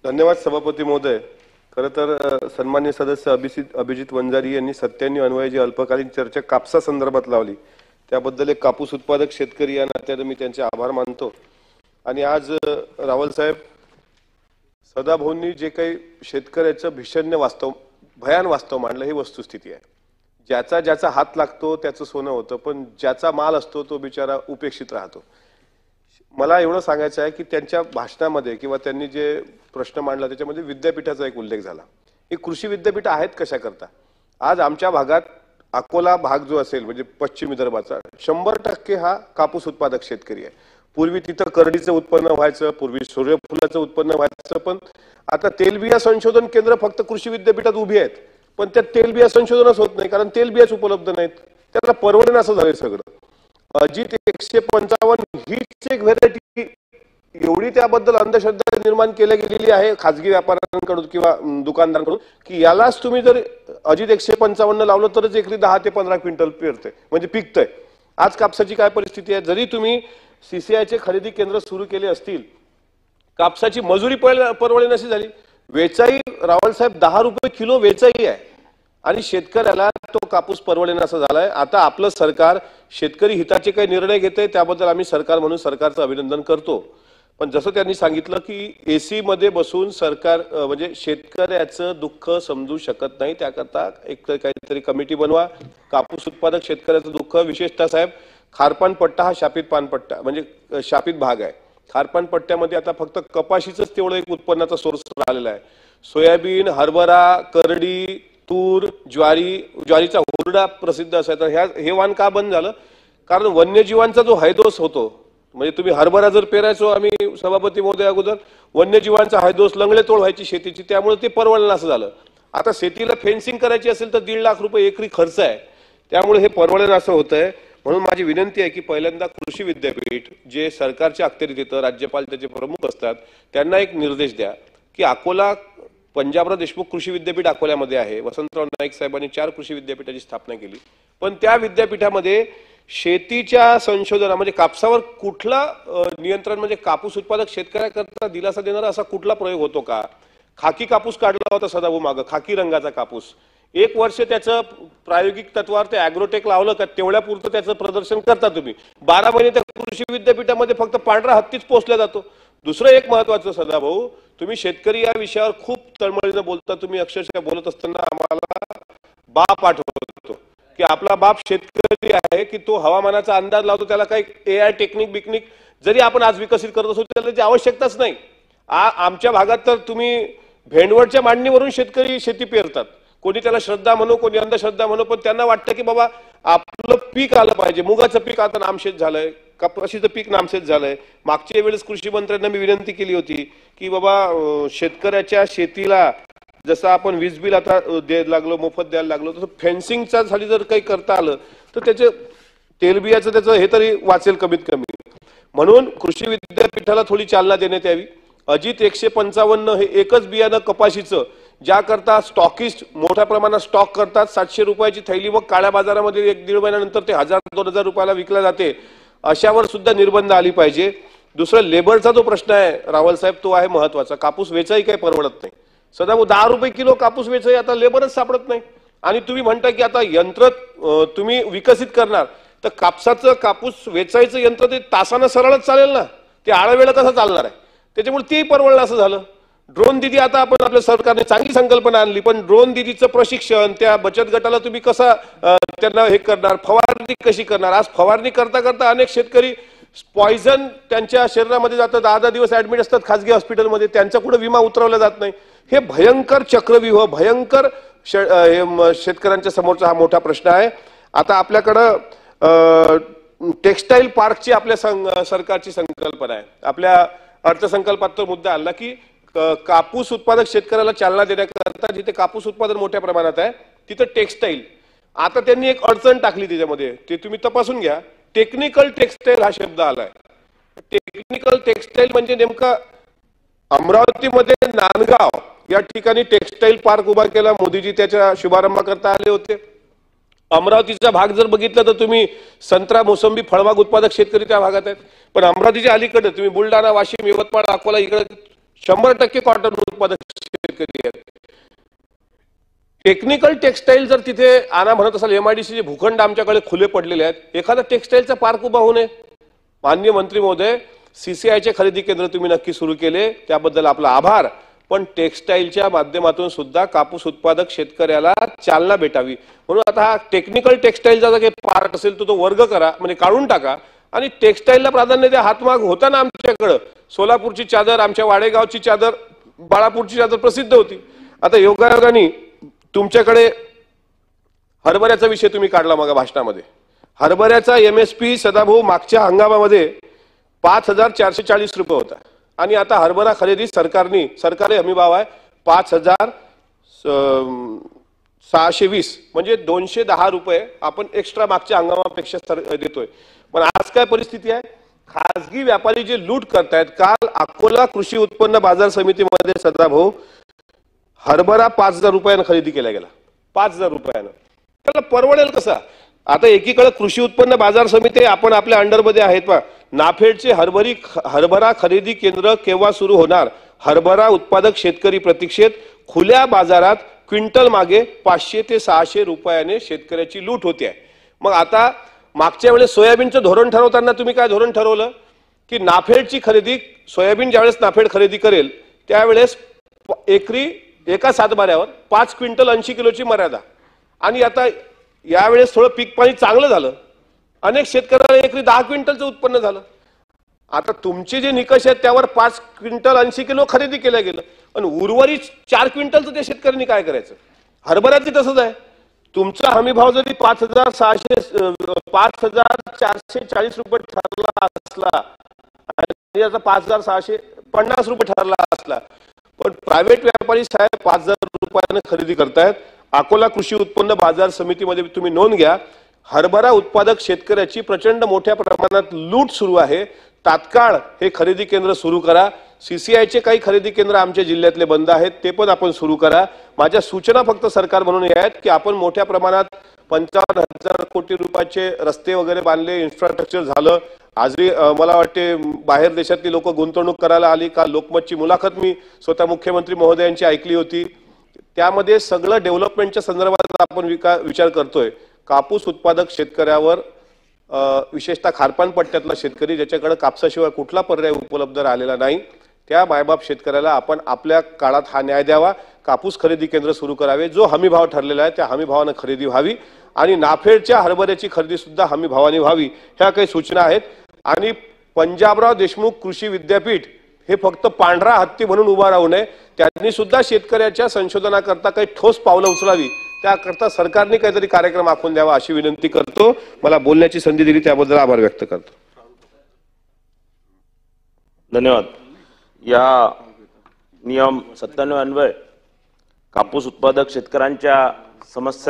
धन्यवाद सभापती महोदय। खरं तर सन्मान्य सदस्य अभिजित वंजारी यांनी 97 अन्वये जी अल्पकालीन चर्चा कापसा संदर्भात लावली त्याबद्दल एक कापूस उत्पादक शेतकरी या नात्याने मी त्यांचे आभार मानतो। आणि आज रावल साहेब सदाभाऊंनी जे काही शेतकऱ्याचं भयान वास्तव मांडलं ही वस्तुस्थिती आहे। ज्याचा ज्याचा हात लागतो त्याचं सोनं होतं, पण ज्याचा माल असतो तो बिचारा उपेक्षित राहतो। मला एवढं सांगायचं आहे की त्यांच्या भाषणामध्ये किंवा त्यांनी जे प्रश्न मांडला त्याच्यामध्ये विद्यापीठाचा एक उल्लेख झाला। ही कृषी विद्यापीठ आहेत कशा करता? आज आमच्या भागात अकोला भाग जो असेल म्हणजे पश्चिम विदर्भाचा 100% हा कापूस उत्पादक शेतकरी आहे। पूर्वी तिथं करडीचं उत्पन्न व्हायचं, पूर्वी सूर्यफुलाचं उत्पन्न व्हायचं, पण आता तेलबिया संशोधन केंद्र फक्त कृषी विद्यापीठात उभी आहेत, पण त्या तेलबिया संशोधनच होत नाही कारण तेलबियाच उपलब्ध नाहीत। त्याला परवडेन असं झालंय सगळं। अजित 155 हीच एक व्हेरायटी एवढी त्याबद्दल अंधश्रद्धा निर्माण केली गेलेली आहे खासगी व्यापाऱ्यांकडून किंवा दुकानदारांकडून की यालाच तुम्ही जर अजित 155 लावलं तरच एकरी 10 ते 15 क्विंटल पेरते म्हणजे पिकतंय। आज कापसाची काय परिस्थिती आहे? जरी तुम्ही सीसीआयचे खरेदी केंद्र सुरू केले असतील, कापसाची मजुरी परवडेल नशी झाली। वेचाई रावल साहेब 10 रुपये किलो वेचाई आहे आणि शेतकऱ्याला तो कापूस परवडेन असं झालाय। आता आपलं सरकार शेतकरी हिताचे काही निर्णय घेते त्याबद्दल आम्ही सरकार म्हणून सरकारचं अभिनंदन करतो, पण जसं त्यांनी सांगितलं की एसी मध्ये बसून सरकार म्हणजे शेतकऱ्याचं दुःख समजू शकत नाही, त्याकरता एक काहीतरी कमिटी बनवा। कापूस उत्पादक शेतकऱ्याचं दुःख विशेषतः साहेब खारपान पट्टा हा शापित पानपट्टा म्हणजे शापित भाग आहे। खारपान पट्ट्यामध्ये आता फक्त कपाशीचंच तेवढं एक उत्पन्नाचा सोर्स राहिलेला आहे। सोयाबीन, हरभरा, करडी, तूर, ज्वारीचा हुरडा प्रसिद्ध असायचा। हे वाण का बंद झालं? कारण वन्यजीवांचा जो हैदोस होतो, म्हणजे तुम्ही हरभरा जर पेरायचो आम्ही सभापती महोदय अगोदर वन्यजीवांचा हैदोस लंगडे तोड व्हायची शेतीची, त्यामुळे ते परवडलं असं झालं। आता शेतीला फेन्सिंग करायची असेल तर 1.5 लाख रुपये एकरी खर्च आहे, त्यामुळे हे परवडलं असं होतंय। म्हणून माझी विनंती आहे की पहिल्यांदा कृषी विद्यापीठ जे सरकारच्या अखत्यारीत येतं, राज्यपाल त्याचे प्रमुख असतात, त्यांना एक निर्देश द्या की अकोला पंजाबराव देशमुख कृषी विद्यापीठ अकोल्यामध्ये आहे। वसंतराव नाईक साहेबांनी 4 कृषी विद्यापीठाची स्थापना केली, पण त्या विद्यापीठामध्ये शेतीच्या संशोधना म्हणजे कापसावर कुठला नियंत्रण म्हणजे कापूस उत्पादक शेतकऱ्याकरता दिलासा देणारा असा कुठला प्रयोग होतो का? खाकी कापूस काढला होता सदाभाऊ मागं, खाकी रंगाचा कापूस 1 वर्ष त्याचं प्रायोगिक तत्वावर ते ॲग्रोटेक लावलं का तेवढ्या पुरतं त्याचं प्रदर्शन करता तुम्ही। 12 महिने त्या कृषी विद्यापीठामध्ये फक्त पांढरा हत्तीच पोचला जातो। दुसरं एक महत्वाचं सदाभाऊ, तुम्ही शेतकरी या विषयावर खूप तळमळीनं बोलता। तुम्ही अक्षरशः बोलत असताना आम्हाला बाप आठवतो की आपला बाप शेतकरी आहे की तो हवामानाचा अंदाज लावतो, त्याला काही एआय टेक्निक जरी आपण आज विकसित करत असो त्याला त्याची आवश्यकताच नाही। आमच्या भागात तर तुम्ही भेंडवळच्या मांडणीवरून शेतकरी शेती पेरतात, कोणी त्याला श्रद्धा म्हणू कोणी अंधश्रद्धा म्हणू, पण त्यांना वाटतं की बाबा आपलं पीक आलं पाहिजे। मुगाचं पीक आता नामशेष झालंय, कपाशीचं पीक नामशेष झालंय। मागच्या वेळेस कृषी मंत्र्यांना मी विनंती केली होती की बाबा शेतकऱ्याच्या शेतीला जसं आपण वीज बिल आता द्यायला लागलो, मोफत द्यायला लागलो, तसं फेन्सिंगच्या साठी जर काही करता आलं तर त्याचे तेलबियाचं त्याचं हे तरी वाचेल कमीत कमी। म्हणून कृषी विद्यापीठाला थोडी चालना देण्यात यावी। अजित 155 हे एकच बियाणं कपाशीचं ज्याकरता स्टॉकिस्ट मोठ्या प्रमाणात स्टॉक करतात, 700 रुपयाची थैली मग काळ्या बाजारामध्ये 1-1.5 महिन्यानंतर ते 1000-2000 रुपयाला विकल्या जाते, अशावर सुद्धा निर्बंध आली पाहिजे। दुसरं लेबरचा जो प्रश्न आहे रावल साहेब तो आहे महत्वाचा। कापूस वेचाई काही परवडत नाही सदाभाऊ, 10 रुपये किलो कापूस वेचाई आता लेबरच सापडत नाही। आणि तुम्ही म्हणता की आता यंत्र तुम्ही विकसित करणार, तर कापूस वेचायचं यंत्र ते तासानं सरळच चालेल ना, ते आळावेळा कसं चालणार आहे? त्याच्यामुळे तेही परवडलं असं झालं। ड्रोन दिदी आता आपण आपल्या सरकारने चांगली संकल्पना आणली, पण ड्रोन दिदीचं प्रशिक्षण त्या बचत गटाला तुम्ही कसं त्यांना हे करणार, फवारणी कशी करणार? आज फवारणी करता करता अनेक शेतकरी पॉइझन त्यांच्या शरीरामध्ये जातं, 10-10 दिवस ऍडमिट असतात खासगी हॉस्पिटलमध्ये, त्यांचा कुठे विमा उतरवला जात नाही। हे भयंकर चक्रव्यूह भयंकर शेतकऱ्यांच्या समोरचा हा मोठा प्रश्न आहे। आता आपल्याकडं टेक्सटाईल पार्कची आपल्या सरकारची संकल्पना आहे। आपल्या अर्थसंकल्पात तो मुद्दा आला की कापूस उत्पादक शेतकऱ्याला चालना देण्याकरता जिथे कापूस उत्पादन मोठ्या प्रमाणात आहे तिथे टेक्सटाईल। आता त्यांनी एक अडचण टाकली त्याच्यामध्ये, ते तुम्ही तपासून घ्या। टेक्निकल टेक्सटाईल हा शब्द आलाय। टेक्निकल टेक्सटाईल म्हणजे नेमका अमरावतीमध्ये नांदगाव या ठिकाणी टेक्सटाईल पार्क उभा केला, मोदीजी त्याच्या शुभारंभाकरता आले होते। अमरावतीचा भाग जर बघितला तर तुम्ही संत्रा मोसंबी फळबाग उत्पादक शेतकरी त्या भागात आहेत, पण अमरावतीच्या अलीकडे तुम्ही बुलढाणा, वाशिम, यवतमाळ, अकोला इकडे 100% कॉटन उत्पादक शेतकरी आहेत. टेक्निकल टेक्सटाईल जर तिथे आणा म्हणत असाल, एमआयडीसीचे भूखंड आमच्याकडे खुले पडलेले आहेत, एखादा टेक्सटाईलचा पार्क उभा होऊ नये. माननीय मंत्री महोदय, सीसीआयचे खरेदी केंद्र तुम्ही नक्की सुरू केले, त्याबद्दल आपला आभार. पण टेक्सटाईलच्या माध्यमातून सुद्धा कापूस उत्पादक शेतकऱ्याला चालना भेटावी म्हणून आता हा टेक्निकल टेक्सटाईलचा जर काही पार्ट असेल तर तो वर्ग करा, म्हणजे काढून टाका आणि टेक्सटाईलला प्राधान्य द्या. हातमाग होता ना आमच्याकडं, सोलापूरची चादर, आमच्या वाडेगावची चादर, बाळापूरची चादर प्रसिद्ध होती. आता योगायोगाने तुमच्याकडे हरभऱ्याचा विषय तुम्ही काढला मग भाषणामध्ये. हरभऱ्याचा एमएसपी सदाभाऊ मागच्या हंगामामध्ये 5,440 रुपये होता आणि आता हरभरा खरेदी सरकारी हमी भाव आहे 5,620, म्हणजे 210 रुपये आपण एक्स्ट्रा मागच्या हंगामापेक्षा देतोय. पण आज काय परिस्थिती आहे, खासगी व्यापारी जे लूट करतायत. काल अकोला कृषी उत्पन्न बाजार समितीमध्ये सदाभाऊ हरभरा 5,000 रुपयानं खरेदी केला गेला. 5,000 रुपयानं त्याला परवडेल कसा? आता एकीकडे कृषी उत्पन्न बाजार समिती आपण आपल्या अंडरमध्ये आहेत पहा. नाफेडचे हरभरा खरेदी केंद्र केव्हा सुरू होणार? हरभरा उत्पादक शेतकरी प्रतीक्षेत. खुल्या बाजारात क्विंटल मागे 500 ते 600 रुपयाने शेतकऱ्याची लूट होते आहे. मग आता मागच्या वेळेस सोयाबीनचं धोरण ठरवताना तुम्ही काय धोरण ठरवलं की नाफेडची खरेदी, सोयाबीन ज्यावेळेस नाफेड खरेदी करेल त्यावेळेस एकरी एका सातबाऱ्यावर 5 क्विंटल 80 किलोची मर्यादा. आणि आता यावेळेस थोडं पीक पाणी चांगलं झालं, अनेक शेतकऱ्यांना एकरी 10 क्विंटलचं उत्पन्न झालं. आता तुमचे जे निकष आहेत त्यावर 5 क्विंटल 80 किलो खरेदी केलं गेलं आणि उर्वरित 4 क्विंटलचं त्या शेतकऱ्यांनी काय करायचं? हरभऱ्यातही तसंच आहे. तुमचा हमी भाव जरी 5,440 रुपये ठरला असला आणि याचा 5,650 रुपये ठरला असला, पण प्रायव्हेट व्यापारी साहेब 5,000 रुपयाने खरेदी करतायत. अकोला कृषी उत्पन्न बाजार समितीमध्ये तुम्ही नोंद घ्या. हरभरा उत्पादक शेतकऱ्याची प्रचंड मोठ्या प्रमाणात लूट सुरू आहे. तात्काळ हे खरेदी केंद्र सुरू करा. सीसीआयचे काही खरेदी केंद्र आमच्या जिल्ह्यातले बंद आहेत, ते पण आपण सुरू करा. माझ्या सूचना फक्त सरकार म्हणून या आहेत की आपण मोठ्या प्रमाणात 55,000 कोटी रुपयाचे रस्ते वगैरे बांधले, इन्फ्रास्ट्रक्चर झालं. आजही मला वाटते बाहेर देशातली लोक गुंतवणूक करायला आली. का लोकमतची मुलाखत मी स्वतः मुख्यमंत्री महोदयांची ऐकली होती. त्यामध्ये सगळं डेव्हलपमेंटच्या संदर्भात आपण विचार करतोय. कापूस उत्पादक शेतकऱ्यावर विशेषतः खारपान पट्ट्यातला शेतकरी ज्याच्याकडे कापसाशिवाय कुठला पर्याय उपलब्ध राहिलेला नाही, त्या मायबाप शेतकऱ्याला आपण आपल्या काळात हा न्याय द्यावा. कापूस खरेदी केंद्र सुरू करावे. जो हमी भाव ठरलेला आहे त्या हमी भावाने खरेदी व्हावी आणि नाफेडच्या हरभऱ्याची खरेदी सुद्धा हमी भावाने व्हावी. ह्या काही सूचना आहेत. आणि पंजाबराव देशमुख कृषी विद्यापीठ हे फक्त पांढरा हत्ती म्हणून उभा राहू नये, त्यांनी सुद्धा शेतकऱ्याच्या संशोधनाकरता काही ठोस पावलं उचलावी. त्याकरता सरकारने काहीतरी कार्यक्रम आखून द्यावा अशी विनंती करतो. मला बोलण्याची संधी दिली त्याबद्दल आभार व्यक्त करतो. धन्यवाद. या नियम 97 अन्वये कापूस उत्पादक शेतकऱ्यांच्या समस्या